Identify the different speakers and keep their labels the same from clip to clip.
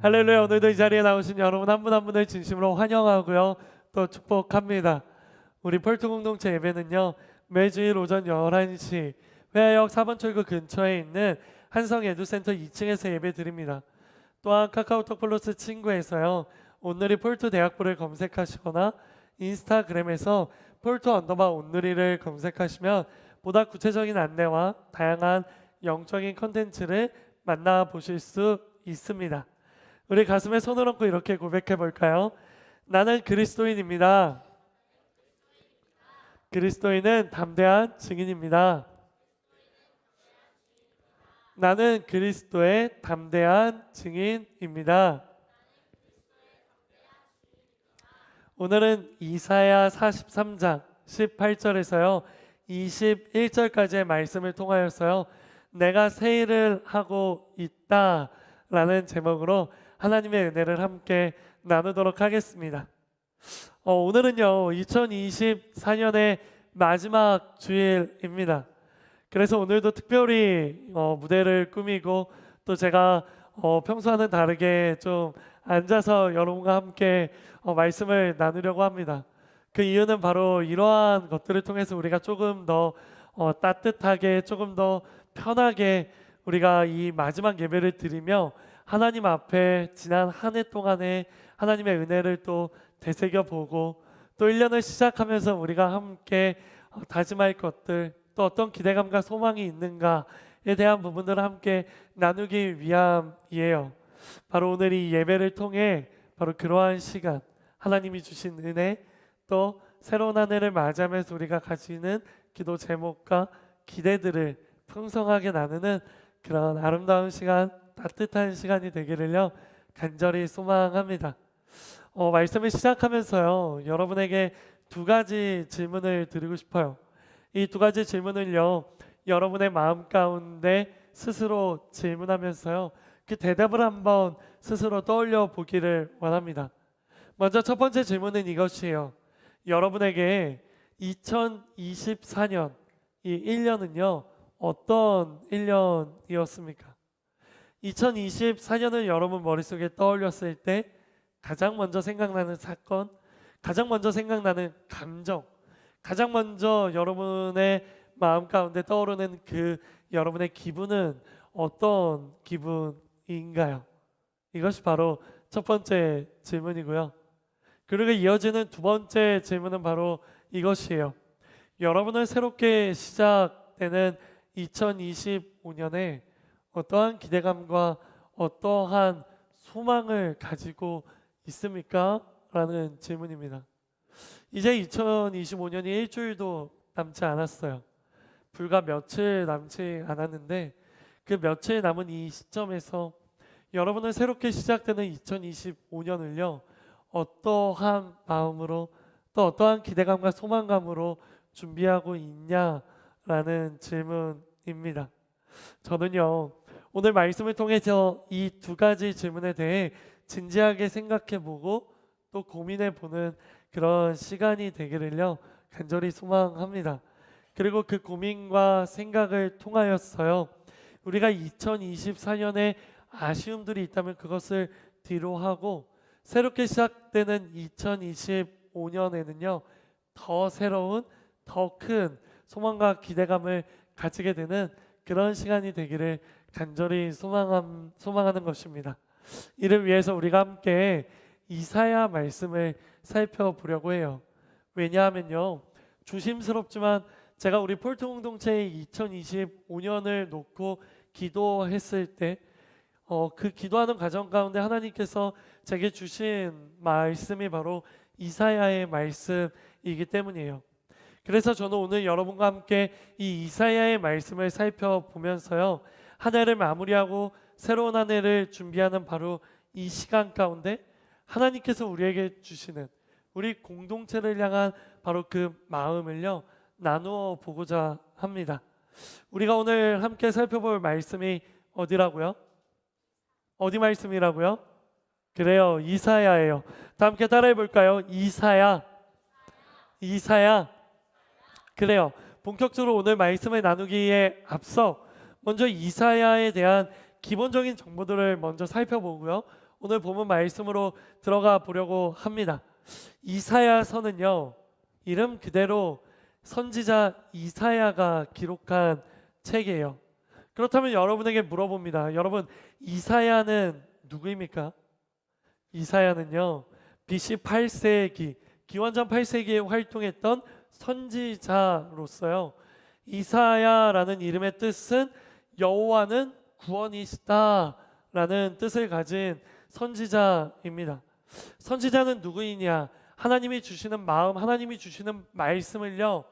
Speaker 1: 할렐루야. 오늘도 이 자리에 나오신 여러분 한 분 한 분을 진심으로 환영하고요, 또 축복합니다. 우리 폴트 공동체 예배는요, 매주일 오전 11시 회화역 4번 출구 근처에 있는 한성 에듀센터 2층에서 예배 드립니다. 또한 카카오톡 플러스 친구에서요, 온누리 폴트 대학부를 검색하시거나 인스타그램에서 폴트 언더바 온누리를 검색하시면 보다 구체적인 안내와 다양한 영적인 컨텐츠를 만나보실 수 있습니다. 우리 가슴에 손을 얹고 이렇게 고백해 볼까요? 나는 그리스도인입니다. 그리스도인은 담대한 증인입니다. 나는 그리스도의 담대한 증인입니다. 오늘은 이사야 43장 18절에서요 21절까지의 말씀을 통하여서요, 내가 새 일을 하고 있다 라는 제목으로 하나님의 은혜를 함께 나누도록 하겠습니다. 오늘은요 2024년의 마지막 주일입니다. 그래서 오늘도 특별히 무대를 꾸미고, 또 제가 평소와는 다르게 좀 앉아서 여러분과 함께 말씀을 나누려고 합니다. 그 이유는 바로 이러한 것들을 통해서 우리가 조금 더 따뜻하게, 조금 더 편하게 우리가 이 마지막 예배를 드리며 하나님 앞에 지난 한 해 동안의 하나님의 은혜를 또 되새겨보고, 또 1년을 시작하면서 우리가 함께 다짐할 것들, 또 어떤 기대감과 소망이 있는가에 대한 부분들을 함께 나누기 위함이에요. 바로 오늘 이 예배를 통해 바로 그러한 시간, 하나님이 주신 은혜, 또 새로운 한 해를 맞이하면서 우리가 가지는 기도 제목과 기대들을 풍성하게 나누는 그런 아름다운 시간, 따뜻한 시간이 되기를요 간절히 소망합니다. 말씀을 시작하면서요, 여러분에게 두 가지 질문을 드리고 싶어요. 이 두 가지 질문을요, 여러분의 마음 가운데 스스로 질문하면서요, 그 대답을 한번 스스로 떠올려 보기를 원합니다. 먼저 첫 번째 질문은 이것이에요. 여러분에게 2024년 이 1년은요 어떤 1년이었습니까? 2024년을 여러분 머릿속에 떠올렸을 때 가장 먼저 생각나는 사건, 가장 먼저 생각나는 감정, 가장 먼저 여러분의 마음 가운데 떠오르는 그 여러분의 기분은 어떤 기분인가요? 이것이 바로 첫 번째 질문이고요. 그리고 이어지는 두 번째 질문은 바로 이것이에요. 여러분을 새롭게 시작되는 2025년에 어떠한 기대감과 어떠한 소망을 가지고 있습니까? 라는 질문입니다. 이제 2025년이 일주일도 남지 않았어요. 불과 며칠 남지 않았는데, 그 며칠 남은 이 시점에서 여러분은 새롭게 시작되는 2025년을요 어떠한 마음으로, 또 어떠한 기대감과 소망감으로 준비하고 있냐라는 질문입니다. 저는요 오늘 말씀을 통해서 이 두 가지 질문에 대해 진지하게 생각해보고 또 고민해보는 그런 시간이 되기를요 간절히 소망합니다. 그리고 그 고민과 생각을 통하여서요, 우리가 2024년에 아쉬움들이 있다면 그것을 뒤로 하고 새롭게 시작되는 2025년에는요 더 새로운, 더 큰 소망과 기대감을 가지게 되는 그런 시간이 되기를 간절히 소망하는 것입니다. 이를 위해서 우리가 함께 이사야 말씀을 살펴보려고 해요. 왜냐하면요, 조심스럽지만 제가 우리 폴트 공동체의 2025년을 놓고 기도했을 때 그 기도하는 과정 가운데 하나님께서 제게 주신 말씀이 바로 이사야의 말씀이기 때문이에요. 그래서 저는 오늘 여러분과 함께 이 이사야의 말씀을 살펴보면서요, 한 해를 마무리하고 새로운 한 해를 준비하는 바로 이 시간 가운데 하나님께서 우리에게 주시는, 우리 공동체를 향한 바로 그 마음을요 나누어 보고자 합니다. 우리가 오늘 함께 살펴볼 말씀이 어디라고요? 어디 말씀이라고요? 그래요, 이사야예요. 다 함께 따라해 볼까요? 이사야. 그래요. 본격적으로 오늘 말씀을 나누기에 앞서 먼저 이사야에 대한 기본적인 정보들을 먼저 살펴보고요, 오늘 본문 말씀으로 들어가 보려고 합니다. 이사야서는요, 이름 그대로 선지자 이사야가 기록한 책이에요. 그렇다면 여러분에게 물어봅니다. 여러분, 이사야는 누구입니까? 이사야는요, BC 8세기, 기원전 8세기에 활동했던 선지자로서요. 이사야라는 이름의 뜻은 여호와는 구원이시다라는 뜻을 가진 선지자입니다. 선지자는 누구이냐? 하나님이 주시는 마음, 하나님이 주시는 말씀을요,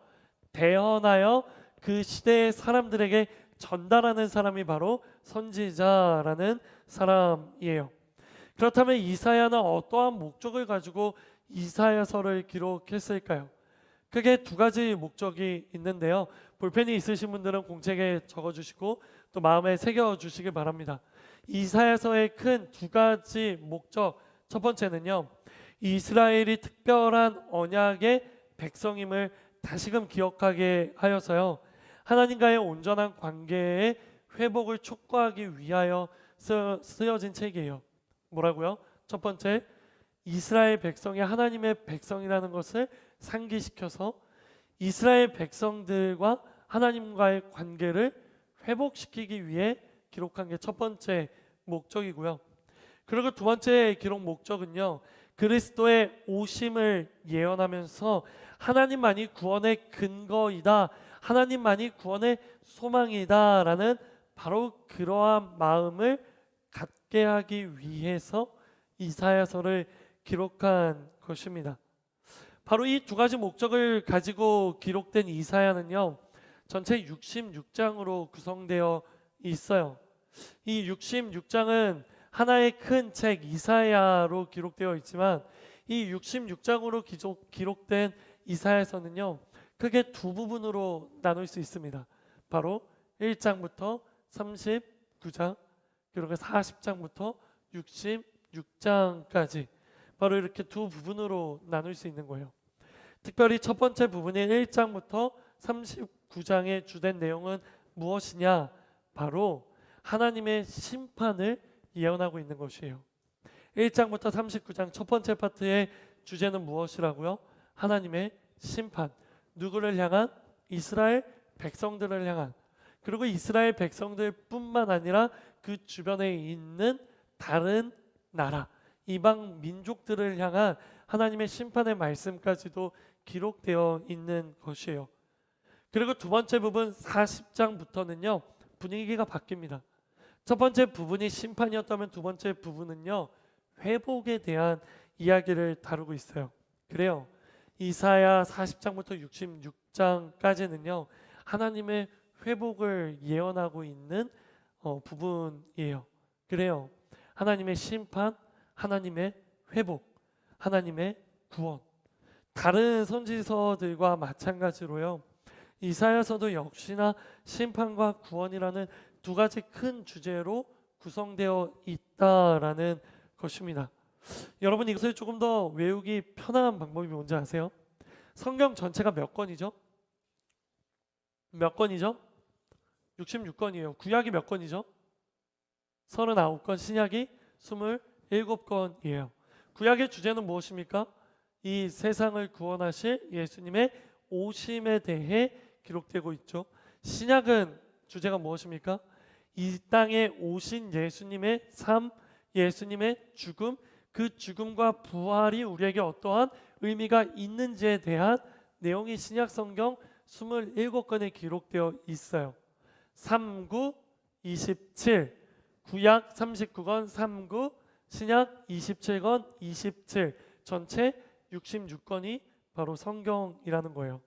Speaker 1: 대언하여 그 시대의 사람들에게 전달하는 사람이 바로 선지자라는 사람이에요. 그렇다면 이사야는 어떠한 목적을 가지고 이사야서를 기록했을까요? 크게 두 가지 목적이 있는데요. 볼펜이 있으신 분들은 공책에 적어주시고 또 마음에 새겨주시기 바랍니다. 이사야서의 큰 두 가지 목적, 첫 번째는요, 이스라엘이 특별한 언약의 백성임을 다시금 기억하게 하여서요, 하나님과의 온전한 관계의 회복을 촉구하기 위하여 쓰여진 책이에요. 뭐라고요? 첫 번째, 이스라엘 백성이 하나님의 백성이라는 것을 상기시켜서 이스라엘 백성들과 하나님과의 관계를 회복시키기 위해 기록한 게 첫 번째 목적이고요. 그리고 두 번째 기록 목적은요, 그리스도의 오심을 예언하면서 하나님만이 구원의 근거이다, 하나님만이 구원의 소망이다 라는 바로 그러한 마음을 갖게 하기 위해서 이사야서를 기록한 것입니다. 바로 이 두 가지 목적을 가지고 기록된 이사야는요, 전체 66장으로 구성되어 있어요. 이 66장은 하나의 큰 책 이사야로 기록되어 있지만 이 66장으로 기록된 이사야서는요, 크게 두 부분으로 나눌 수 있습니다. 바로 1장부터 39장, 그리고 40장부터 66장까지 바로 이렇게 두 부분으로 나눌 수 있는 거예요. 특별히 첫 번째 부분인 1장부터 39장의 주된 내용은 무엇이냐? 바로 하나님의 심판을 예언하고 있는 것이에요. 1장부터 39장 첫 번째 파트의 주제는 무엇이라고요? 하나님의 심판. 누구를 향한? 이스라엘 백성들을 향한. 그리고 이스라엘 백성들뿐만 아니라 그 주변에 있는 다른 나라, 이방 민족들을 향한 하나님의 심판의 말씀까지도 기록되어 있는 것이에요. 그리고 두 번째 부분 40장부터는요, 분위기가 바뀝니다. 첫 번째 부분이 심판이었다면 두 번째 부분은요, 회복에 대한 이야기를 다루고 있어요. 그래요. 이사야 40장부터 66장까지는요, 하나님의 회복을 예언하고 있는 부분이에요. 그래요. 하나님의 심판, 하나님의 회복, 하나님의 구원. 다른 선지서들과 마찬가지로요, 이사야서도 역시나 심판과 구원이라는 두 가지 큰 주제로 구성되어 있다라는 것입니다. 여러분, 이것을 조금 더 외우기 편한 방법이 뭔지 아세요? 성경 전체가 몇 권이죠? 몇 권이죠? 66권이에요. 구약이 몇 권이죠? 39권, 신약이 27권이에요. 구약의 주제는 무엇입니까? 이 세상을 구원하실 예수님의 오심에 대해 기록되고 있죠. 신약은 주제가 무엇입니까? 이 땅에 오신 예수님의 삶, 예수님의 죽음, 그 죽음과 부활이 우리에게 어떠한 의미가 있는지에 대한 내용이 신약 성경 27권에 기록되어 있어요. 39, 27, 구약 39권 39, 신약 27권 27, 전체 66권이 바로 성경이라는 거예요.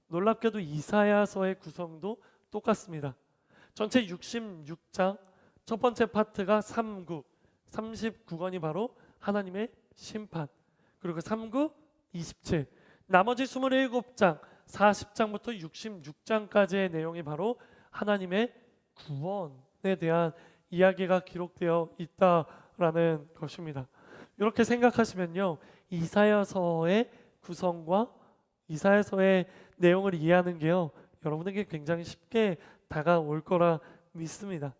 Speaker 1: 놀랍게도 이사야서의 구성도 똑같습니다. 전체 66장 첫 번째 파트가 39, 39권이 바로 하나님의 심판, 그리고 39, 27, 나머지 27장 40장부터 66장까지의 내용이 바로 하나님의 구원에 대한 이야기가 기록되어 있다라는 것입니다. 이렇게 생각하시면요, 이사야서의 구성과 이사야서의 내용을 이해하는 게요, 여러분에게 굉장히 쉽게 다가올 거라 믿습니다.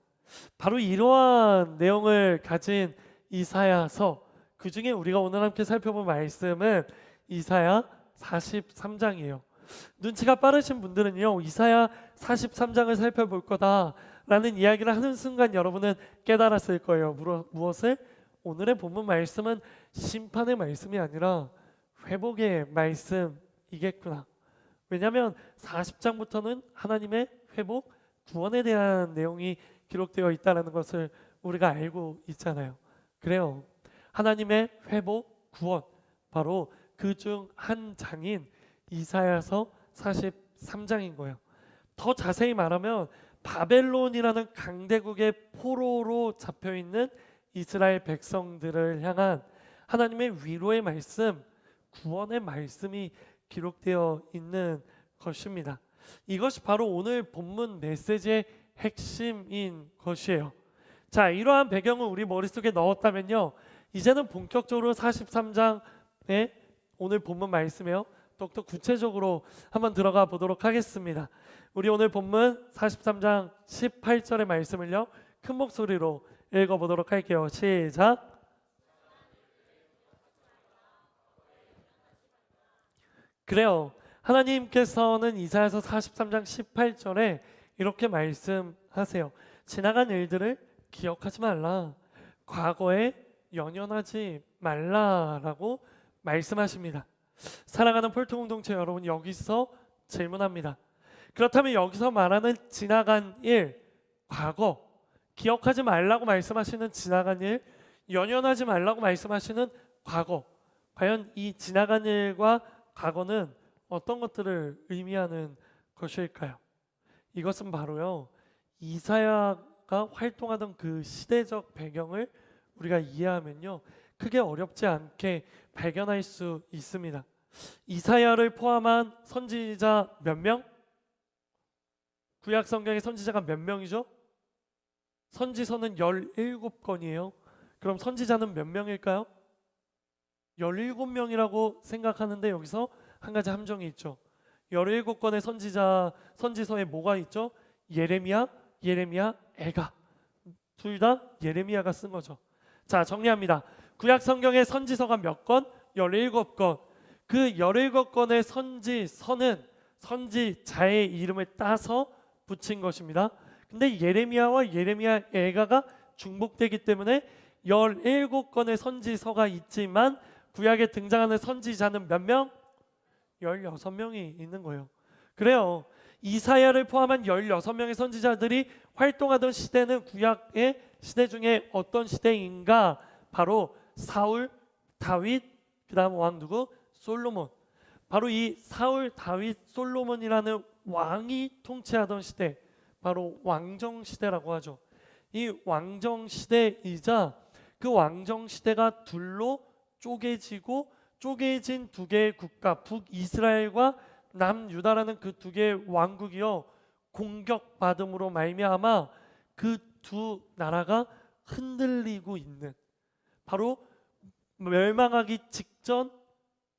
Speaker 1: 바로 이러한 내용을 가진 이사야서, 그 중에 우리가 오늘 함께 살펴볼 말씀은 이사야 43장이에요. 눈치가 빠르신 분들은요, 이사야 43장을 살펴볼 거다라는 이야기를 하는 순간 여러분은 깨달았을 거예요. 무엇을? 오늘의 본문 말씀은 심판의 말씀이 아니라 회복의 말씀이겠구나. 왜냐하면 40장부터는 하나님의 회복, 구원에 대한 내용이 기록되어 있다는 것을 우리가 알고 있잖아요. 그래요. 하나님의 회복, 구원, 바로 그 중 한 장인 이사야서 43장인 거예요. 더 자세히 말하면 바벨론이라는 강대국의 포로로 잡혀있는 이스라엘 백성들을 향한 하나님의 위로의 말씀, 구원의 말씀이 기록되어 있는 것입니다. 이것이 바로 오늘 본문 메시지의 핵심인 것이에요. 자, 이러한 배경을 우리 머릿속에 넣었다면요, 이제는 본격적으로 43장의 오늘 본문 말씀이요, 더욱더 구체적으로 한번 들어가 보도록 하겠습니다. 우리 오늘 본문 43장 18절의 말씀을요, 큰 목소리로 읽어보도록 할게요. 시작. 그래요. 하나님께서는 이사야서 43장 18절에 이렇게 말씀하세요. 지나간 일들을 기억하지 말라. 과거에 연연하지 말라라고 말씀하십니다. 사랑하는 폴트 공동체 여러분, 여기서 질문합니다. 그렇다면 여기서 말하는 지나간 일, 과거, 기억하지 말라고 말씀하시는 지나간 일, 연연하지 말라고 말씀하시는 과거, 과연 이 지나간 일과 과거는 어떤 것들을 의미하는 것일까요? 이것은 바로요, 이사야가 활동하던 그 시대적 배경을 우리가 이해하면요, 크게 어렵지 않게 발견할 수 있습니다. 이사야를 포함한 선지자 몇 명? 구약 성경의 선지자가 몇 명이죠? 선지서는 17권이에요. 그럼 선지자는 몇 명일까요? 17명이라고 생각하는데 여기서 한 가지 함정이 있죠. 17권의 선지서에 뭐가 있죠? 예레미야, 애가. 둘 다 예레미야가 쓴 거죠. 자, 정리합니다. 구약 성경의 선지서가 몇 권? 17권. 그 17권의 선지서는 선지자의 이름을 따서 붙인 것입니다. 근데 예레미야와 예레미야 애가가 중복되기 때문에 17권의 선지서가 있지만 구약에 등장하는 선지자는 몇 명? 16명이 있는 거예요. 그래요. 이사야를 포함한 16명의 선지자들이 활동하던 시대는 구약의 시대 중에 어떤 시대인가? 바로 사울, 다윗, 그 다음 왕 누구? 솔로몬. 바로 이 사울, 다윗, 솔로몬이라는 왕이 통치하던 시대, 바로 왕정시대라고 하죠. 이 왕정시대이자 그 왕정시대가 둘로 쪼개진 두 개의 국가, 북이스라엘과 남유다라는 그 두 개의 왕국이요, 공격받음으로 말미암아 그 두 나라가 흔들리고 있는, 바로 멸망하기 직전,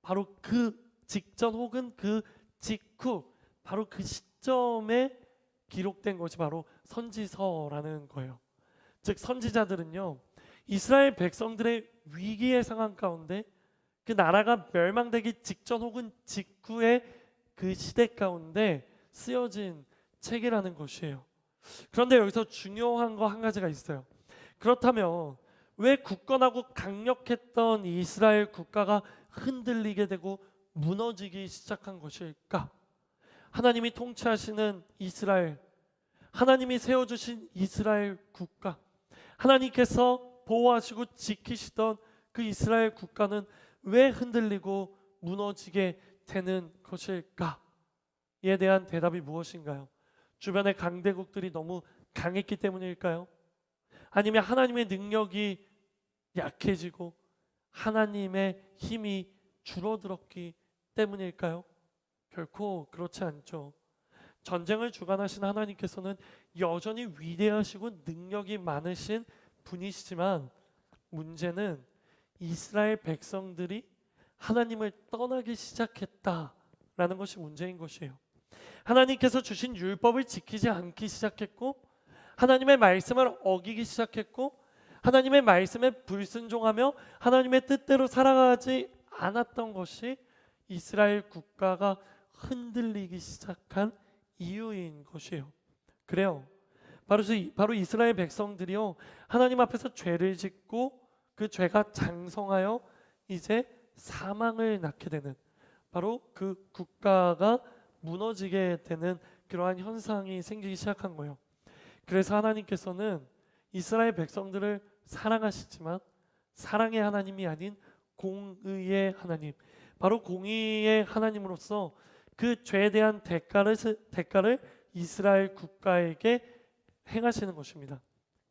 Speaker 1: 바로 그 직전 혹은 그 직후, 바로 그 시점에 기록된 것이 바로 선지서라는 거예요. 즉 선지자들은요, 이스라엘 백성들의 위기의 상황 가운데 그 나라가 멸망되기 직전 혹은 직후의 그 시대 가운데 쓰여진 책이라는 것이에요. 그런데 여기서 중요한 거 한 가지가 있어요. 그렇다면 왜 굳건하고 강력했던 이스라엘 국가가 흔들리게 되고 무너지기 시작한 것일까? 하나님이 통치하시는 이스라엘, 하나님이 세워주신 이스라엘 국가, 하나님께서 보호하시고 지키시던 그 이스라엘 국가는 왜 흔들리고 무너지게 되는 것일까? 이에 대한 대답이 무엇인가요? 주변의 강대국들이 너무 강했기 때문일까요? 아니면 하나님의 능력이 약해지고 하나님의 힘이 줄어들었기 때문일까요? 결코 그렇지 않죠. 전쟁을 주관하신 하나님께서는 여전히 위대하시고 능력이 많으신 분이시지만 문제는 이스라엘 백성들이 하나님을 떠나기 시작했다라는 것이 문제인 것이에요. 하나님께서 주신 율법을 지키지 않기 시작했고, 하나님의 말씀을 어기기 시작했고, 하나님의 말씀에 불순종하며 하나님의 뜻대로 살아가지 않았던 것이 이스라엘 국가가 흔들리기 시작한 이유인 것이에요. 그래요. 바로 이스라엘 백성들이요, 하나님 앞에서 죄를 짓고 그 죄가 장성하여 이제 사망을 낳게 되는, 바로 그 국가가 무너지게 되는 그러한 현상이 생기기 시작한 거예요. 그래서 하나님께서는 이스라엘 백성들을 사랑하시지만 사랑의 하나님이 아닌 공의의 하나님, 바로 공의의 하나님으로서 그 죄에 대한 대가를 이스라엘 국가에게 행하시는 것입니다.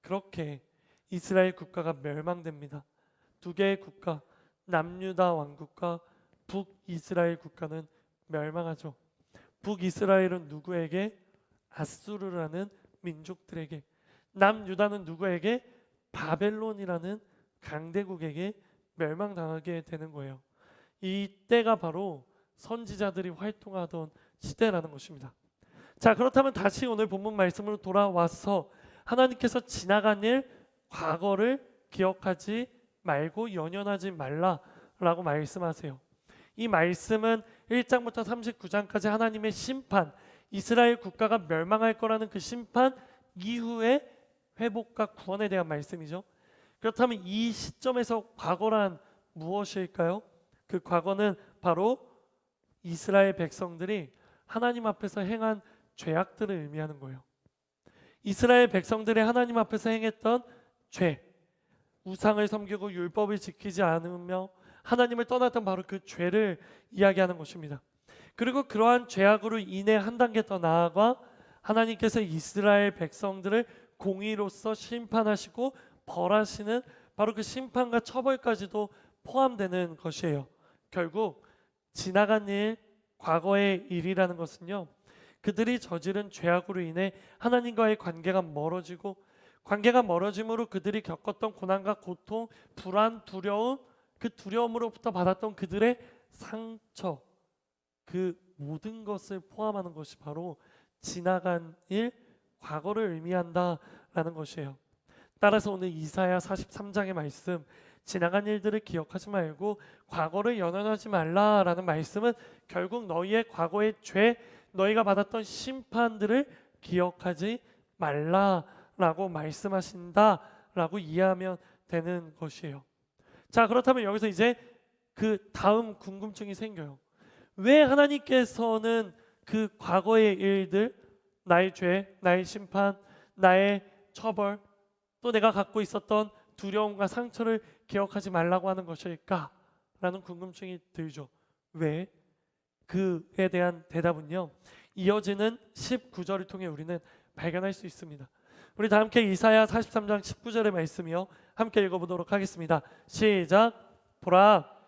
Speaker 1: 그렇게 이스라엘 국가가 멸망됩니다. 두 개의 국가, 남유다 왕국과 북이스라엘 국가는 멸망하죠. 북이스라엘은 누구에게? 아수르라는 민족들에게. 남유다는 누구에게? 바벨론이라는 강대국에게 멸망당하게 되는 거예요. 이때가 바로 선지자들이 활동하던 시대라는 것입니다. 자, 그렇다면 다시 오늘 본문 말씀으로 돌아와서 하나님께서 지나간 일, 과거를 기억하지 말고 연연하지 말라라고 말씀하세요. 이 말씀은 1장부터 39장까지 하나님의 심판, 이스라엘 국가가 멸망할 거라는 그 심판 이후의 회복과 구원에 대한 말씀이죠. 그렇다면 이 시점에서 과거란 무엇일까요? 그 과거는 바로 이스라엘 백성들이 하나님 앞에서 행한 죄악들을 의미하는 거예요. 이스라엘 백성들이 하나님 앞에서 행했던 죄, 우상을 섬기고 율법을 지키지 않으며 하나님을 떠났던 바로 그 죄를 이야기하는 것입니다. 그리고 그러한 죄악으로 인해 한 단계 더 나아가 하나님께서 이스라엘 백성들을 공의로서 심판하시고 벌하시는 바로 그 심판과 처벌까지도 포함되는 것이에요. 결국 지나간 일, 과거의 일이라는 것은요, 그들이 저지른 죄악으로 인해 하나님과의 관계가 멀어지고, 관계가 멀어짐으로 그들이 겪었던 고난과 고통, 불안, 두려움, 그 두려움으로부터 받았던 그들의 상처, 그 모든 것을 포함하는 것이 바로 지나간 일, 과거를 의미한다라는 것이에요. 따라서 오늘 이사야 43장의 말씀, 지나간 일들을 기억하지 말고 과거를 연연하지 말라라는 말씀은 결국 너희의 과거의 죄, 너희가 받았던 심판들을 기억하지 말라라고 말씀하신다라고 이해하면 되는 것이에요. 자, 그렇다면 여기서 이제 그 다음 궁금증이 생겨요. 왜 하나님께서는 그 과거의 일들, 나의 죄, 나의 심판, 나의 처벌, 또 내가 갖고 있었던 두려움과 상처를 기억하지 말라고 하는 것일까? 라는 궁금증이 들죠. 왜? 그에 대한 대답은요, 이어지는 19절을 통해 우리는 발견할 수 있습니다. 우리 다 함께 이사야 43장 19절의 말씀이요, 함께 읽어보도록 하겠습니다. 시작. 보라,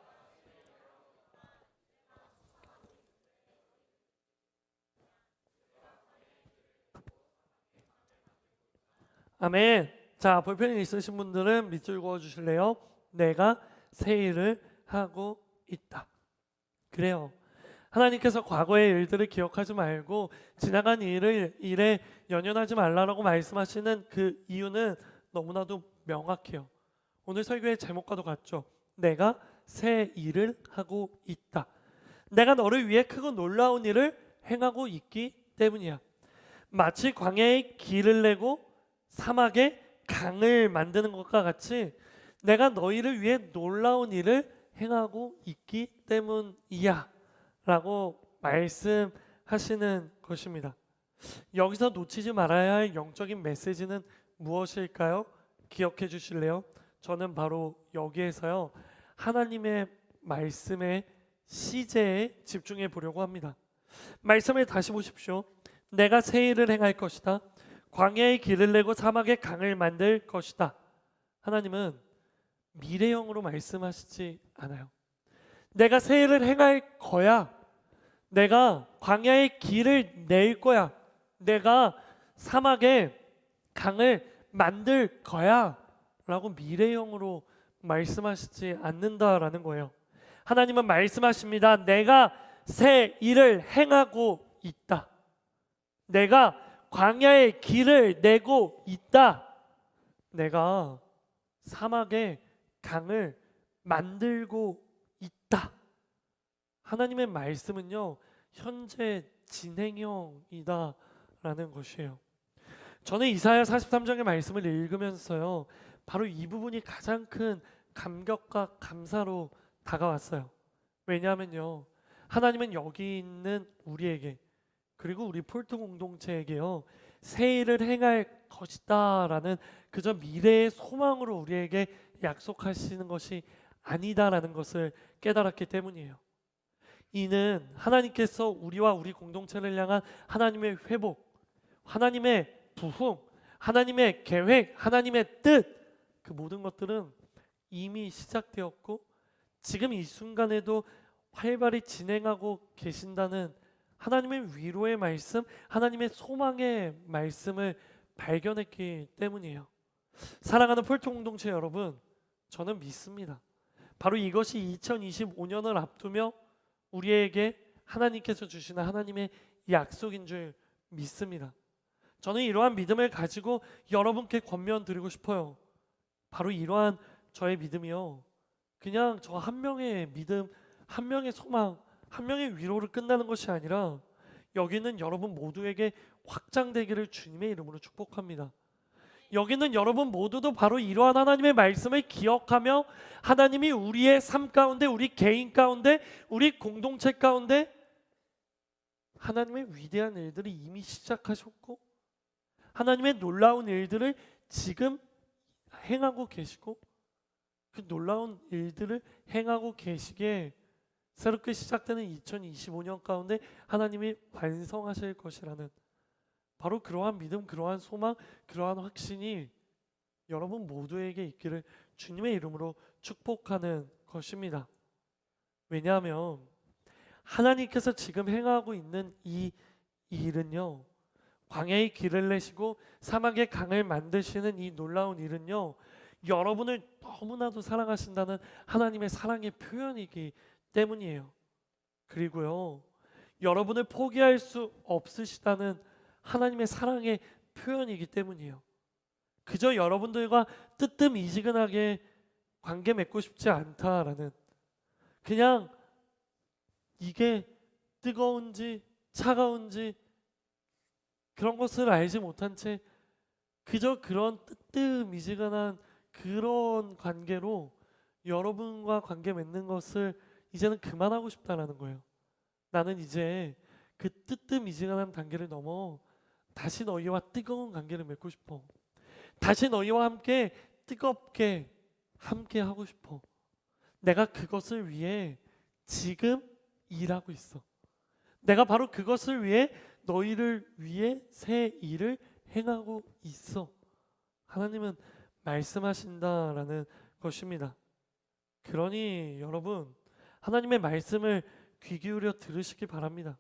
Speaker 1: 아멘. 자, 볼펜이 있으신 분들은 밑줄 그어 주실래요? 내가 새 일을 하고 있다. 그래요. 하나님께서 과거의 일들을 기억하지 말고 지나간 일에 연연하지 말라라고 말씀하시는 그 이유는 너무나도 명확해요. 오늘 설교의 제목과도 같죠. 내가 새 일을 하고 있다. 내가 너를 위해 크고 놀라운 일을 행하고 있기 때문이야. 마치 광야에 길을 내고 사막에 강을 만드는 것과 같이 내가 너희를 위해 놀라운 일을 행하고 있기 때문이야 라고 말씀하시는 것입니다. 여기서 놓치지 말아야 할 영적인 메시지는 무엇일까요? 기억해 주실래요? 저는 바로 여기에서요, 하나님의 말씀의 시제에 집중해 보려고 합니다. 말씀을 다시 보십시오. 내가 새 일을 행할 것이다. 광야에 길을 내고 사막에 강을 만들 것이다. 하나님은 미래형으로 말씀하시지 않아요. 내가 새 일을 행할 거야. 내가 광야에 길을 낼 거야. 내가 사막에 강을 만들 거야 라고 미래형으로 말씀하시지 않는다라는 거예요. 하나님은 말씀하십니다. 내가 새 일을 행하고 있다. 내가 광야의 길을 내고 있다. 내가 사막에 강을 만들고 있다. 하나님의 말씀은요, 현재 진행형이다라는 것이에요. 저는 이사야 43장의 말씀을 읽으면서요, 바로 이 부분이 가장 큰 감격과 감사로 다가왔어요. 왜냐하면요, 하나님은 여기 있는 우리에게, 그리고 우리 폴트 공동체에게요, 새 일을 행할 것이다라는 그저 미래의 소망으로 우리에게 약속하시는 것이 아니다라는 것을 깨달았기 때문이에요. 이는 하나님께서 우리와 우리 공동체를 향한 하나님의 회복, 하나님의 부흥, 하나님의 계획, 하나님의 뜻, 그 모든 것들은 이미 시작되었고 지금 이 순간에도 활발히 진행하고 계신다는 하나님의 위로의 말씀, 하나님의 소망의 말씀을 발견했기 때문이에요. 사랑하는 폴트 공동체 여러분, 저는 믿습니다. 바로 이것이 2025년을 앞두며 우리에게 하나님께서 주시는 하나님의 약속인 줄 믿습니다. 저는 이러한 믿음을 가지고 여러분께 권면드리고 싶어요. 바로 이러한 저의 믿음이요, 그냥 저 한 명의 믿음, 한 명의 소망, 한 명의 위로를 끝나는 것이 아니라 여기는 여러분 모두에게 확장되기를 주님의 이름으로 축복합니다. 여기는 여러분 모두도 바로 이러한 하나님의 말씀을 기억하며 하나님이 우리의 삶 가운데, 우리 개인 가운데, 우리 공동체 가운데 하나님의 위대한 일들을 이미 시작하셨고 하나님의 놀라운 일들을 지금 행하고 계시고 그 놀라운 일들을 행하고 계시기에 새롭게 시작되는 2025년 가운데 하나님이 완성하실 것이라는 바로 그러한 믿음, 그러한 소망, 그러한 확신이 여러분 모두에게 있기를 주님의 이름으로 축복하는 것입니다. 왜냐하면 하나님께서 지금 행하고 있는 이 일은요, 광야의 길을 내시고 사막의 강을 만드시는 이 놀라운 일은요, 여러분을 너무나도 사랑하신다는 하나님의 사랑의 표현이기 때문이에요. 그리고요, 여러분을 포기할 수 없으시다는 하나님의 사랑의 표현이기 때문이에요. 그저 여러분들과 뜨뜻미지근하게 관계 맺고 싶지 않다라는, 그냥 이게 뜨거운지 차가운지 그런 것을 알지 못한 채 그저 그런 뜨뜻미지근한 그런 관계로 여러분과 관계 맺는 것을 이제는 그만하고 싶다라는 거예요. 나는 이제 그 뜨뜻미지근한 단계를 넘어 다시 너희와 뜨거운 관계를 맺고 싶어. 다시 너희와 함께 뜨겁게 함께 하고 싶어. 내가 그것을 위해 지금 일하고 있어. 내가 바로 그것을 위해 너희를 위해 새 일을 행하고 있어. 하나님은 말씀하신다라는 것입니다. 그러니 여러분, 하나님의 말씀을 귀 기울여 들으시기 바랍니다.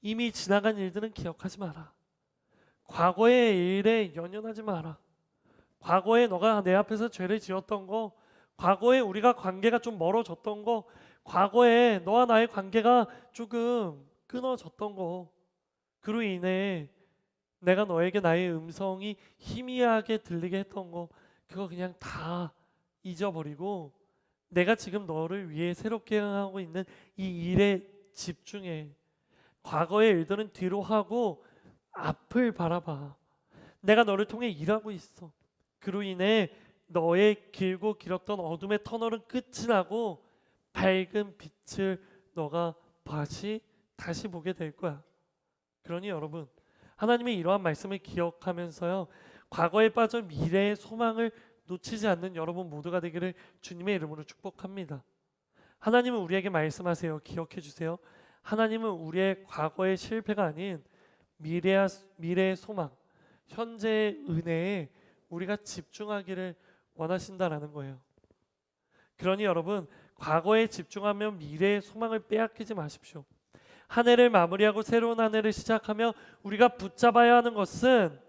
Speaker 1: 이미 지나간 일들은 기억하지 마라. 과거의 일에 연연하지 마라. 과거에 너가 내 앞에서 죄를 지었던 거, 과거에 우리가 관계가 좀 멀어졌던 거, 과거에 너와 나의 관계가 조금 끊어졌던 거, 그로 인해 내가 너에게 나의 음성이 희미하게 들리게 했던 거, 그거 그냥 다 잊어버리고 내가 지금 너를 위해 새롭게 하고 있는 이 일에 집중해. 과거의 일들은 뒤로 하고 앞을 바라봐. 내가 너를 통해 일하고 있어. 그로 인해 너의 길고 길었던 어둠의 터널은 끝이 나고 밝은 빛을 너가 다시 보게 될 거야. 그러니 여러분, 하나님의 이러한 말씀을 기억하면서요, 과거에 빠져 미래의 소망을 놓치지 않는 여러분 모두가 되기를 주님의 이름으로 축복합니다. 하나님은 우리에게 말씀하세요. 기억해 주세요. 하나님은 우리의 과거의 실패가 아닌 미래의 소망, 현재의 은혜에 우리가 집중하기를 원하신다라는 거예요. 그러니 여러분, 과거에 집중하면 미래의 소망을 빼앗기지 마십시오. 한 해를 마무리하고 새로운 한 해를 시작하며 우리가 붙잡아야 하는 것은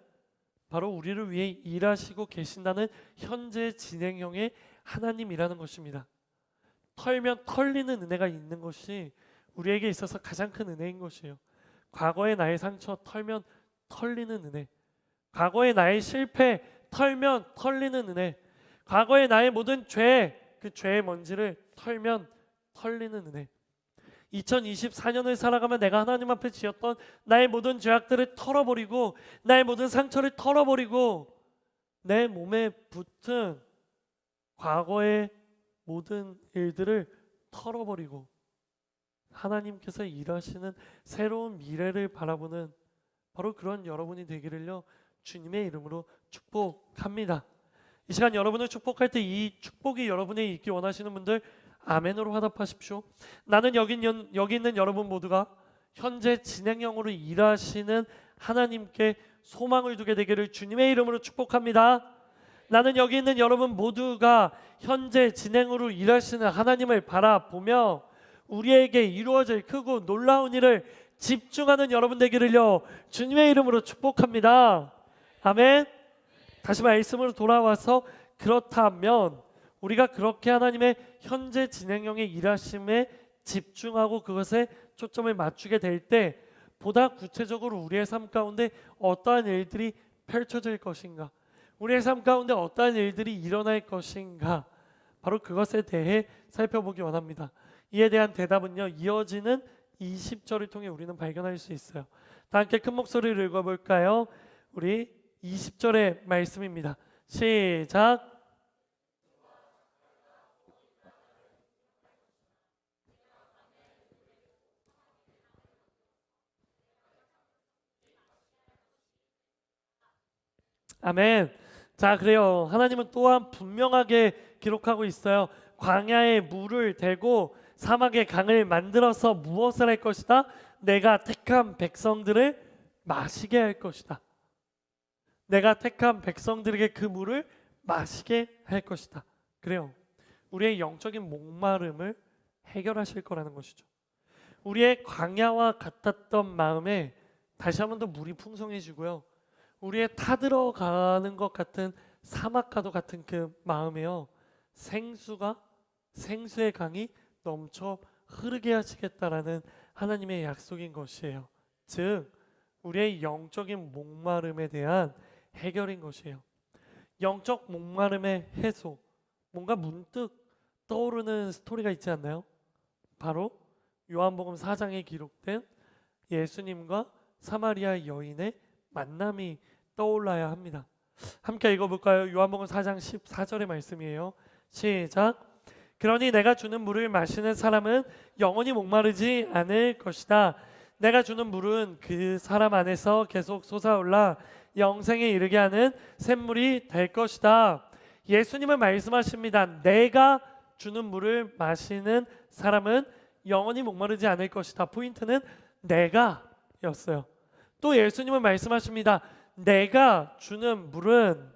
Speaker 1: 바로 우리를 위해 일하시고 계신다는 현재 진행형의 하나님이라는 것입니다. 털면 털리는 은혜가 있는 것이 우리에게 있어서 가장 큰 은혜인 것이에요. 과거의 나의 상처 털면 털리는 은혜, 과거의 나의 실패 털면 털리는 은혜, 과거의 나의 모든 죄, 그 죄의 먼지를 털면 털리는 은혜. 2024년을 살아가면 내가 하나님 앞에 지었던 나의 모든 죄악들을 털어버리고 나의 모든 상처를 털어버리고 내 몸에 붙은 과거의 모든 일들을 털어버리고 하나님께서 일하시는 새로운 미래를 바라보는 바로 그런 여러분이 되기를요 주님의 이름으로 축복합니다. 이 시간 여러분을 축복할 때 이 축복이 여러분에 있기 원하시는 분들 아멘으로 화답하십시오. 나는 여기 있는 여러분 모두가 현재 진행형으로 일하시는 하나님께 소망을 두게 되기를 주님의 이름으로 축복합니다. 나는 여기 있는 여러분 모두가 현재 진행으로 일하시는 하나님을 바라보며 우리에게 이루어질 크고 놀라운 일을 집중하는 여러분 되기를요 주님의 이름으로 축복합니다. 아멘. 다시 말씀으로 돌아와서 그렇다면 우리가 그렇게 하나님의 현재 진행형의 일하심에 집중하고 그것에 초점을 맞추게 될 때 보다 구체적으로 우리의 삶 가운데 어떠한 일들이 펼쳐질 것인가, 우리의 삶 가운데 어떠한 일들이 일어날 것인가, 바로 그것에 대해 살펴보기 원합니다. 이에 대한 대답은요 이어지는 20절을 통해 우리는 발견할 수 있어요. 다 함께 큰 목소리를 읽어볼까요? 우리 20절의 말씀입니다. 시작. 아멘. 자, 그래요. 하나님은 또한 분명하게 기록하고 있어요. 광야에 물을 대고 사막의 강을 만들어서 무엇을 할 것이다? 내가 택한 백성들을 마시게 할 것이다. 내가 택한 백성들에게 그 물을 마시게 할 것이다. 그래요. 우리의 영적인 목마름을 해결하실 거라는 것이죠. 우리의 광야와 같았던 마음에 다시 한 번 더 물이 풍성해지고요. 우리의 타들어가는 것 같은 사막과도 같은 그 마음에요 생수의 강이 넘쳐 흐르게 하시겠다라는 하나님의 약속인 것이에요. 즉 우리의 영적인 목마름에 대한 해결인 것이에요. 영적 목마름의 해소, 뭔가 문득 떠오르는 스토리가 있지 않나요? 바로 요한복음 4장에 기록된 예수님과 사마리아 여인의 만남이 떠올라야 합니다. 함께 읽어볼까요? 요한복음 4장 14절의 말씀이에요. 시작. 그러니 내가 주는 물을 마시는 사람은 영원히 목마르지 않을 것이다. 내가 주는 물은 그 사람 안에서 계속 솟아올라 영생에 이르게 하는 샘물이 될 것이다. 예수님은 말씀하십니다. 내가 주는 물을 마시는 사람은 영원히 목마르지 않을 것이다. 포인트는 내가였어요. 또 예수님은 말씀하십니다. 내가 주는 물은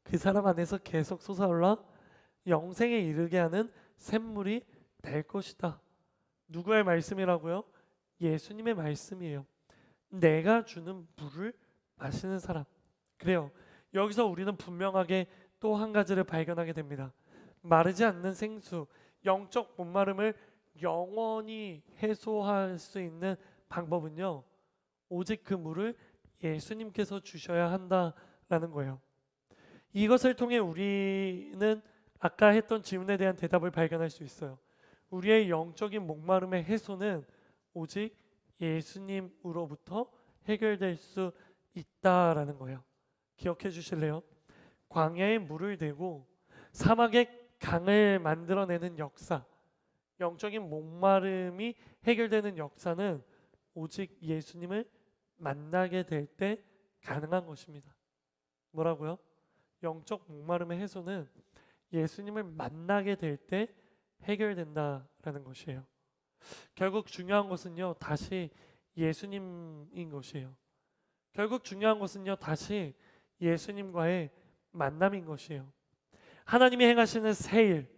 Speaker 1: 그 사람 안에서 계속 솟아올라 영생에 이르게 하는 샘물이 될 것이다. 누구의 말씀이라고요? 예수님의 말씀이에요. 내가 주는 물을 마시는 사람. 그래요. 여기서 우리는 분명하게 또 한 가지를 발견하게 됩니다. 마르지 않는 생수, 영적 목마름을 영원히 해소할 수 있는 방법은요 오직 그 물을 예수님께서 주셔야 한다라는 거예요. 이것을 통해 우리는 아까 했던 질문에 대한 대답을 발견할 수 있어요. 우리의 영적인 목마름의 해소는 오직 예수님으로부터 해결될 수 있다라는 거예요. 기억해 주실래요? 광야에 물을 대고 사막에 강을 만들어내는 역사, 영적인 목마름이 해결되는 역사는 오직 예수님을 만나게 될 때 가능한 것입니다. 뭐라고요? 영적 목마름의 해소는 예수님을 만나게 될 때 해결된다라는 것이에요. 결국 중요한 것은요 다시 예수님인 것이에요. 결국 중요한 것은요 다시 예수님과의 만남인 것이에요. 하나님이 행하시는 새 일,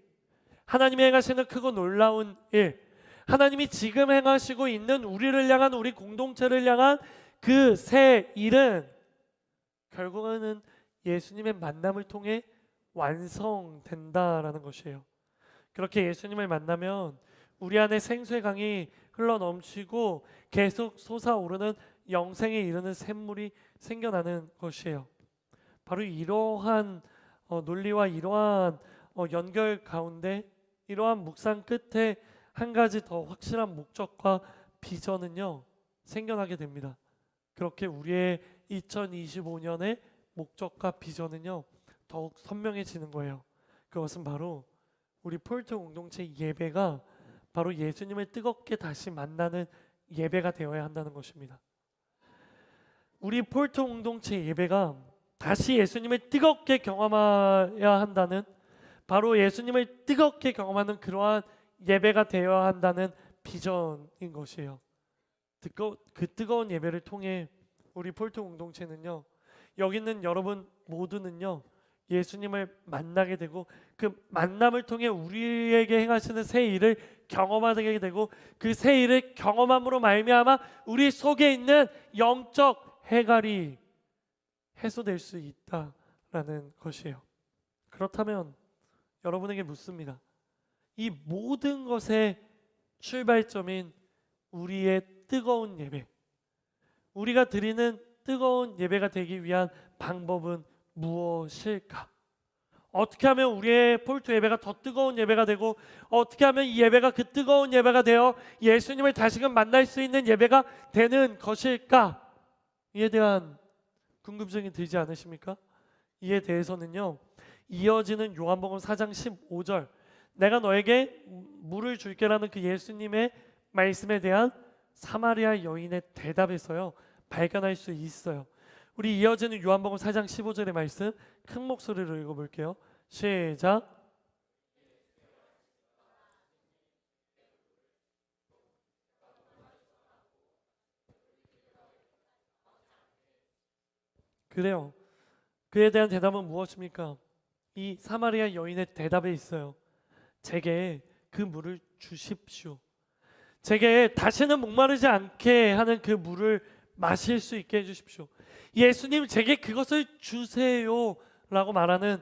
Speaker 1: 하나님이 행하시는 크고 놀라운 일, 하나님이 지금 행하시고 있는 우리를 향한, 우리 공동체를 향한 그 새 일은 결국에는 예수님의 만남을 통해 완성된다라는 것이에요. 그렇게 예수님을 만나면 우리 안에 생수의 강이 흘러넘치고 계속 솟아오르는 영생에 이르는 샘물이 생겨나는 것이에요. 바로 이러한 논리와 이러한 연결 가운데 이러한 묵상 끝에 한 가지 더 확실한 목적과 비전은요 생겨나게 됩니다. 그렇게 우리의 2025년의 목적과 비전은요 더욱 선명해지는 거예요. 그것은 바로 우리 폴트 공동체 예배가 바로 예수님을 뜨겁게 다시 만나는 예배가 되어야 한다는 것입니다. 우리 폴트 공동체 예배가 다시 예수님을 뜨겁게 경험해야 한다는, 바로 예수님을 뜨겁게 경험하는 그러한 예배가 되어야 한다는 비전인 것이에요. 그 뜨거운 예배를 통해 우리 폴트 공동체는요, 여기 있는 여러분 모두는요 예수님을 만나게 되고 그 만남을 통해 우리에게 행하시는 새 일을 경험하게 되고 그 새 일을 경험함으로 말미암아 우리 속에 있는 영적 해갈이 해소될 수 있다라는 것이에요. 그렇다면 여러분에게 묻습니다. 이 모든 것의 출발점인 우리의 뜨거운 예배, 우리가 드리는 뜨거운 예배가 되기 위한 방법은 무엇일까? 어떻게 하면 우리의 폴트 예배가 더 뜨거운 예배가 되고, 어떻게 하면 이 예배가 그 뜨거운 예배가 되어 예수님을 다시금 만날 수 있는 예배가 되는 것일까? 이에 대한 궁금증이 들지 않으십니까? 이에 대해서는요 이어지는 요한복음 4장 15절, 내가 너에게 물을 줄게라는 그 예수님의 말씀에 대한 사마리아 여인의 대답에서요 발견할 수 있어요. 우리 이어지는 요한복음 4장 15절의 말씀 큰 목소리로 읽어볼게요. 시작. 그래요. 그에 대한 대답은 무엇입니까? 이 사마리아 여인의 대답에 있어요. 제게 그 물을 주십시오. 제게 다시는 목마르지 않게 하는 그 물을 마실 수 있게 해주십시오. 예수님 제게 그것을 주세요 라고 말하는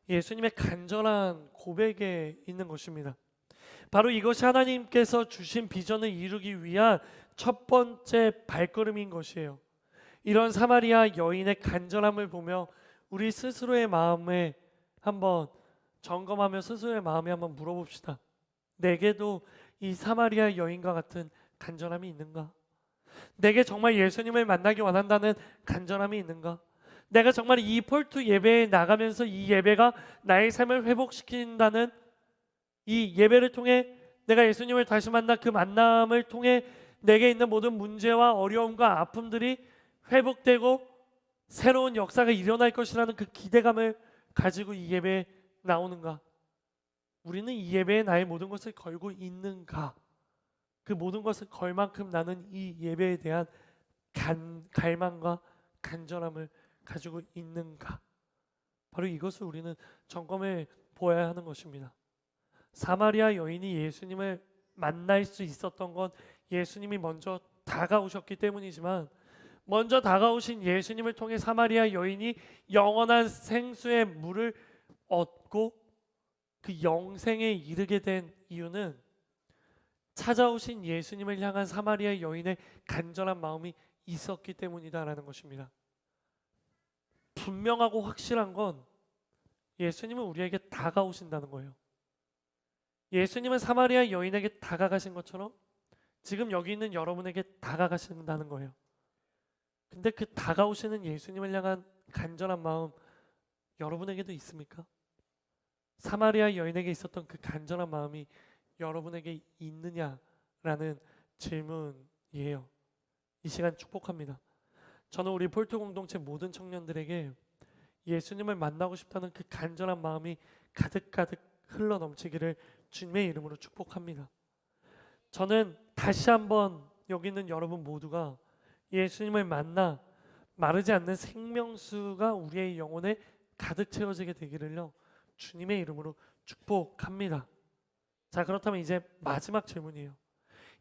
Speaker 1: 예수님의 간절한 고백에 있는 것입니다. 바로 이것이 하나님께서 주신 비전을 이루기 위한 첫 번째 발걸음인 것이에요. 이런 사마리아 여인의 간절함을 보며 우리 스스로의 마음에 한번 점검하며 스스로의 마음에 한번 물어봅시다. 내게도 이 사마리아 여인과 같은 간절함이 있는가? 내게 정말 예수님을 만나기 원한다는 간절함이 있는가? 내가 정말 이 폴트 예배에 나가면서 이 예배가 나의 삶을 회복시킨다는 이 예배를 통해 내가 예수님을 다시 만나 그 만남을 통해 내게 있는 모든 문제와 어려움과 아픔들이 회복되고 새로운 역사가 일어날 것이라는 그 기대감을 가지고 이 예배에 나오는가? 우리는 이 예배에 나의 모든 것을 걸고 있는가? 그 모든 것을 걸 만큼 나는 이 예배에 대한 갈망과 간절함을 가지고 있는가? 바로 이것을 우리는 점검해 보아야 하는 것입니다. 사마리아 여인이 예수님을 만날 수 있었던 건 예수님이 먼저 다가오셨기 때문이지만, 먼저 다가오신 예수님을 통해 사마리아 여인이 영원한 생수의 물을 얻고 그 영생에 이르게 된 이유는 찾아오신 예수님을 향한 사마리아 여인의 간절한 마음이 있었기 때문이다라는 것입니다. 분명하고 확실한 건 예수님은 우리에게 다가오신다는 거예요. 예수님은 사마리아 여인에게 다가가신 것처럼 지금 여기 있는 여러분에게 다가가신다는 거예요. 근데 그 다가오시는 예수님을 향한 간절한 마음 여러분에게도 있습니까? 사마리아 여인에게 있었던 그 간절한 마음이 여러분에게 있느냐라는 질문이에요. 이 시간 축복합니다. 저는 우리 폴트 공동체 모든 청년들에게 예수님을 만나고 싶다는 그 간절한 마음이 가득가득 흘러 넘치기를 주님의 이름으로 축복합니다. 저는 다시 한번 여기 있는 여러분 모두가 예수님을 만나 마르지 않는 생명수가 우리의 영혼에 가득 채워지게 되기를요 주님의 이름으로 축복합니다. 자, 그렇다면 이제 마지막 질문이에요.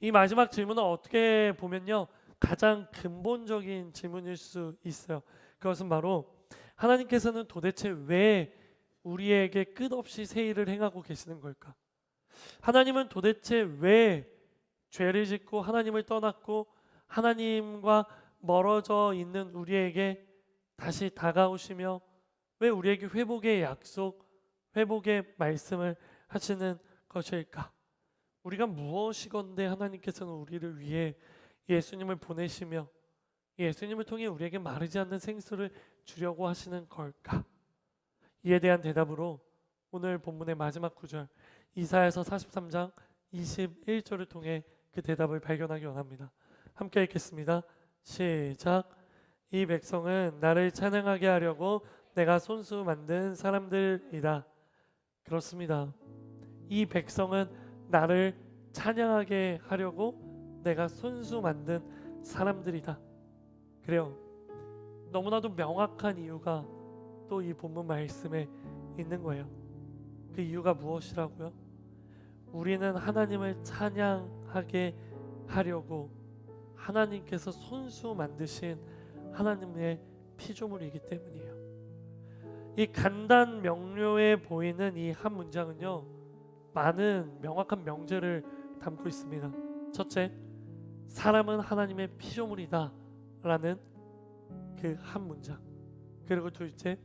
Speaker 1: 이 마지막 질문은 어떻게 보면요 가장 근본적인 질문일 수 있어요. 그것은 바로 하나님께서는 도대체 왜 우리에게 끝없이 새 일을 행하고 계시는 걸까? 하나님은 도대체 왜 죄를 짓고 하나님을 떠났고 하나님과 멀어져 있는 우리에게 다시 다가오시며 왜 우리에게 회복의 약속, 회복의 말씀을 하시는 것일까? 우리가 무엇이건데 하나님께서는 우리를 위해 예수님을 보내시며 예수님을 통해 우리에게 마르지 않는 생수를 주려고 하시는 걸까? 이에 대한 대답으로 오늘 본문의 마지막 구절 이사야서 43장 21절을 통해 그 대답을 발견하기 원합니다. 함께 읽겠습니다. 시작. 이 백성은 나를 찬양하게 하려고 내가 손수 만든 사람들이다. 그렇습니다. 이 백성은 나를 찬양하게 하려고 내가 손수 만든 사람들이다. 그래요. 너무나도 명확한 이유가 또 이 본문 말씀에 있는 거예요. 그 이유가 무엇이라고요? 우리는 하나님을 찬양하게 하려고 하나님께서 손수 만드신 하나님의 피조물이기 때문이에요. 이 간단 명료해 보이는 이 한 문장은요, 많은 명확한 명제를 담고 있습니다. 첫째, 사람은 하나님의 피조물이다 라는 그 한 문장. 그리고 둘째,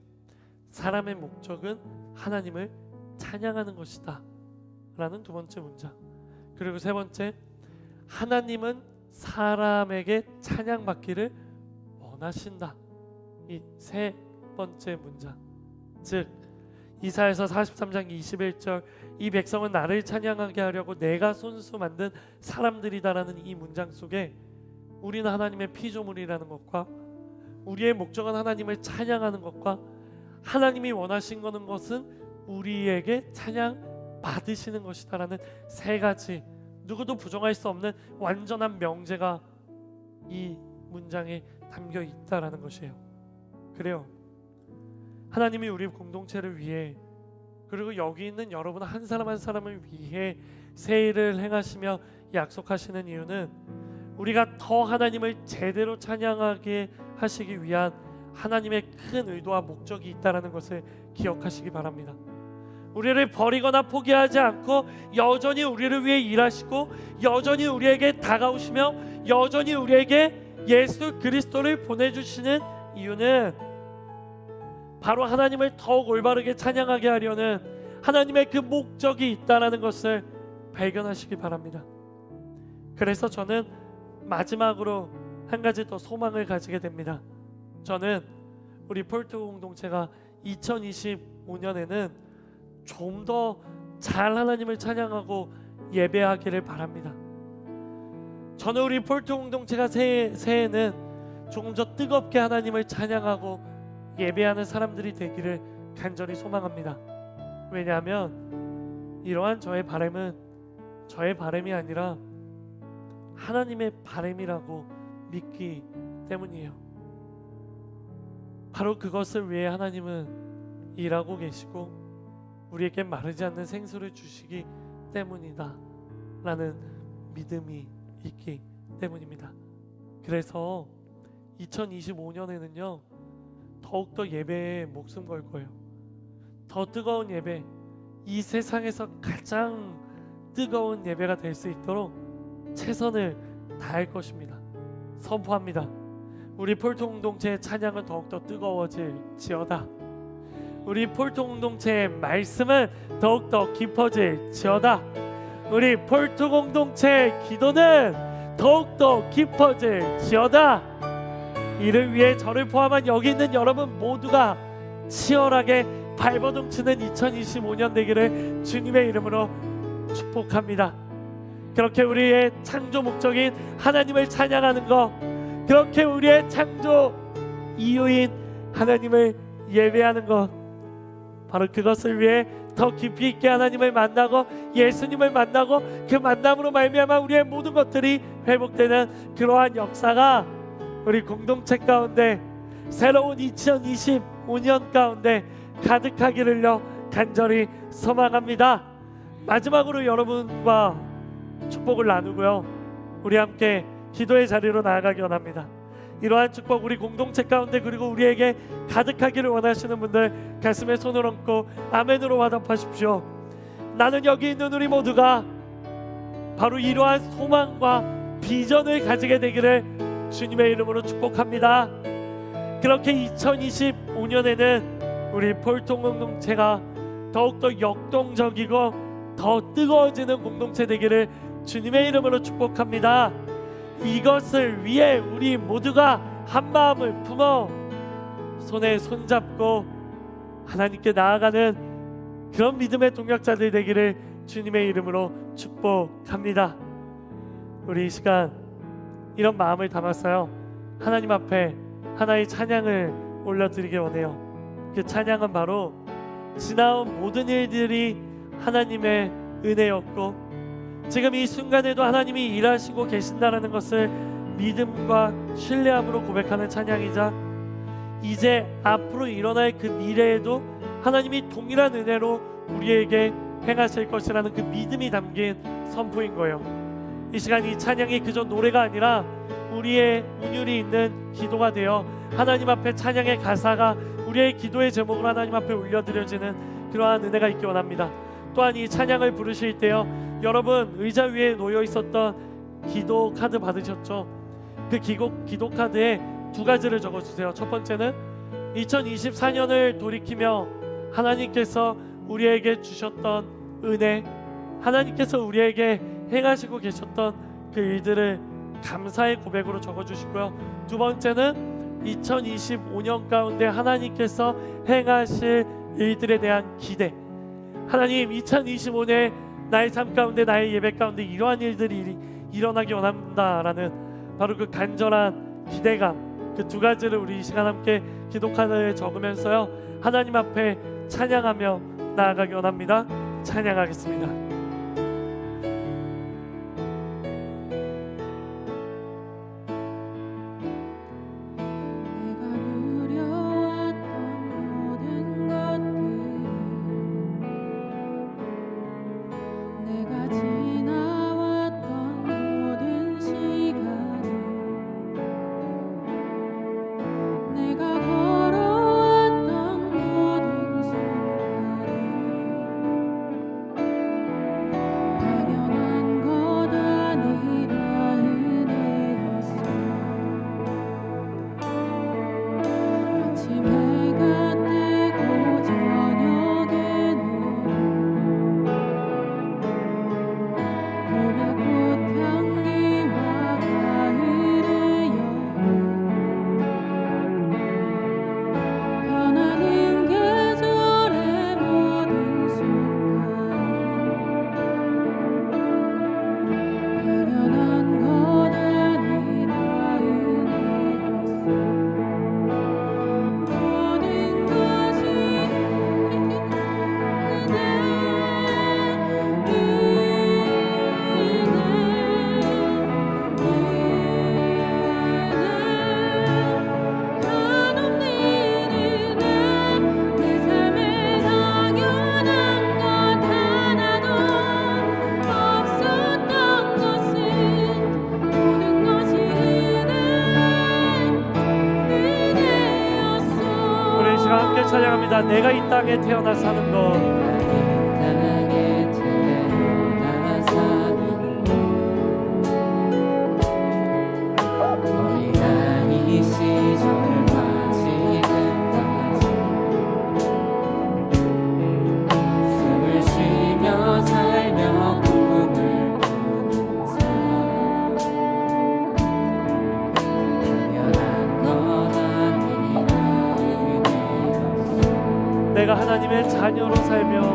Speaker 1: 사람의 목적은 하나님을 찬양하는 것이다 라는 두 번째 문장. 그리고 세 번째, 하나님은 사람에게 찬양받기를 원하신다. 이 세 번째 문장, 즉 이사야서 43장 21절 이 백성은 나를 찬양하게 하려고 내가 손수 만든 사람들이다라는 이 문장 속에 우리는 하나님의 피조물이라는 것과 우리의 목적은 하나님을 찬양하는 것과 하나님이 원하신 것은 우리에게 찬양 받으시는 것이다라는 세 가지, 누구도 부정할 수 없는 완전한 명제가 이 문장에 담겨 있다라는 것이에요. 그래요. 하나님이 우리 공동체를 위해, 그리고 여기 있는 여러분 한 사람 한 사람을 위해 새 일을 행하시며 약속하시는 이유는 우리가 더 하나님을 제대로 찬양하게 하시기 위한 하나님의 큰 의도와 목적이 있다는 것을 기억하시기 바랍니다. 우리를 버리거나 포기하지 않고 여전히 우리를 위해 일하시고 여전히 우리에게 다가오시며 여전히 우리에게 예수 그리스도를 보내주시는 이유는 바로 하나님을 더욱 올바르게 찬양하게 하려는 하나님의 그 목적이 있다는 것을 발견하시기 바랍니다. 그래서 저는 마지막으로 한 가지 더 소망을 가지게 됩니다. 저는 우리 폴트 공동체가 2025년에는 좀 더 잘 하나님을 찬양하고 예배하기를 바랍니다. 저는 우리 폴트 공동체가 새해에는 조금 더 뜨겁게 하나님을 찬양하고 예배하는 사람들이 되기를 간절히 소망합니다. 왜냐하면 이러한 저의 바람은 저의 바람이 아니라 하나님의 바람이라고 믿기 때문이에요. 바로 그것을 위해 하나님은 일하고 계시고 우리에게 마르지 않는 생수를 주시기 때문이다 라는 믿음이 있기 때문입니다. 그래서 2025년에는요 더욱더 예배에 목숨 걸 거예요. 더 뜨거운 예배, 이 세상에서 가장 뜨거운 예배가 될 수 있도록 최선을 다할 것입니다. 선포합니다. 우리 폴트 공동체의 찬양은 더욱더 뜨거워질지어다. 우리 폴트 공동체의 말씀은 더욱더 깊어질지어다. 우리 폴트 공동체의 기도는 더욱더 깊어질지어다. 이를 위해 저를 포함한 여기 있는 여러분 모두가 치열하게 발버둥치는 2025년 되기를 주님의 이름으로 축복합니다. 그렇게 우리의 창조 목적인 하나님을 찬양하는 것, 그렇게 우리의 창조 이유인 하나님을 예배하는 것, 바로 그것을 위해 더 깊이 있게 하나님을 만나고 예수님을 만나고 그 만남으로 말미암아 우리의 모든 것들이 회복되는 그러한 역사가 우리 공동체 가운데 새로운 2025년 가운데 가득하기를요 간절히 소망합니다. 마지막으로 여러분과 축복을 나누고요, 우리 함께 기도의 자리로 나아가기 원합니다. 이러한 축복 우리 공동체 가운데 그리고 우리에게 가득하기를 원하시는 분들 가슴에 손을 얹고 아멘으로 화답하십시오. 나는 여기 있는 우리 모두가 바로 이러한 소망과 비전을 가지게 되기를 주님의 이름으로 축복합니다. 그렇게 2025년에는 우리 폴통 공동체가 더욱더 역동적이고 더 뜨거워지는 공동체 되기를 주님의 이름으로 축복합니다. 이것을 위해 우리 모두가 한 마음을 품어 손에 손잡고 하나님께 나아가는 그런 믿음의 동역자들 되기를 주님의 이름으로 축복합니다. 우리 이 시간 이런 마음을 담았어요. 하나님 앞에 하나의 찬양을 올려드리기 원해요. 그 찬양은 바로 지나온 모든 일들이 하나님의 은혜였고 지금 이 순간에도 하나님이 일하시고 계신다라는 것을 믿음과 신뢰함으로 고백하는 찬양이자 이제 앞으로 일어날 그 미래에도 하나님이 동일한 은혜로 우리에게 행하실 것이라는 그 믿음이 담긴 선포인 거예요. 이 시간 이 찬양이 그저 노래가 아니라 우리의 운율이 있는 기도가 되어 하나님 앞에 찬양의 가사가 우리의 기도의 제목으로 하나님 앞에 올려드려지는 그러한 은혜가 있기 원합니다. 또한 이 찬양을 부르실 때요, 여러분 의자 위에 놓여 있었던 기도 카드 받으셨죠? 그 기도 카드에 두 가지를 적어주세요. 첫 번째는 2024년을 돌이키며 하나님께서 우리에게 주셨던 은혜, 하나님께서 우리에게 행하시고 계셨던 그 일들을 감사의 고백으로 적어주시고요. 두 번째는 2025년 가운데 하나님께서 행하실 일들에 대한 기대, 하나님 2025년 나의 삶 가운데 나의 예배 가운데 이러한 일들이 일어나기 원한다라는 바로 그 간절한 기대감, 그 두 가지를 우리 이 시간 함께 기도카드에 적으면서요 하나님 앞에 찬양하며 나아가기 원합니다. 찬양하겠습니다. 찬양합니다. 내가 이 땅에 태어나 사는 것,
Speaker 2: 너희가 이 시절과 지금까지 숨을 쉬며 살며 꿈을 꾸는 삶, 당연한 것 아니라
Speaker 1: 내가 하나님의 자녀로 살며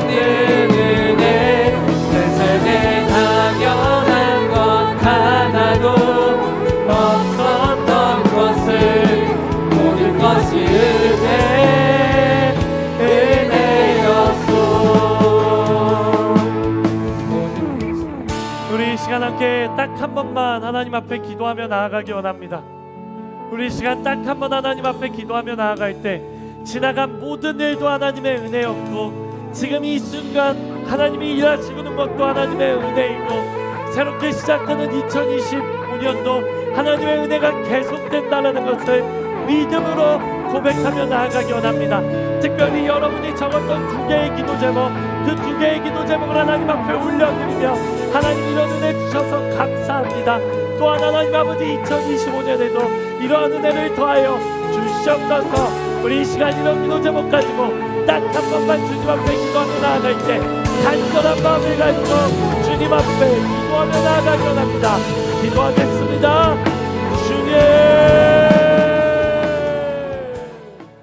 Speaker 2: 은혜 내 삶에 당연한 것 하나도 없었던 것을 모든 것이 은혜였소.
Speaker 1: 우리 이 시간 함께 딱 한 번만 하나님 앞에 기도하며 나아가기 원합니다. 우리 이 시간 딱 한 번 하나님 앞에 기도하며 나아갈 때 지나간 모든 일도 하나님의 은혜였고 지금 이 순간 하나님이 일하시는 것도 하나님의 은혜이고 새롭게 시작하는 2025년도 하나님의 은혜가 계속된다는 것을 믿음으로 고백하며 나아가기 원합니다. 특별히 여러분이 적었던 두 개의 기도 제목, 그 두 개의 기도 제목을 하나님 앞에 올려드리며 하나님 이런 은혜 주셔서 감사합니다. 또한 하나님 아버지 2025년에도 이러한 은혜를 더하여 주시옵소서. 우리 이 시간 이런 기도 제목 가지고 딱 한 번만 주님 앞에 기도하며 나아갈 때 간절한 마음을 가지고 주님 앞에 기도하며 나아가기 원합니다. 기도하겠습니다. 주님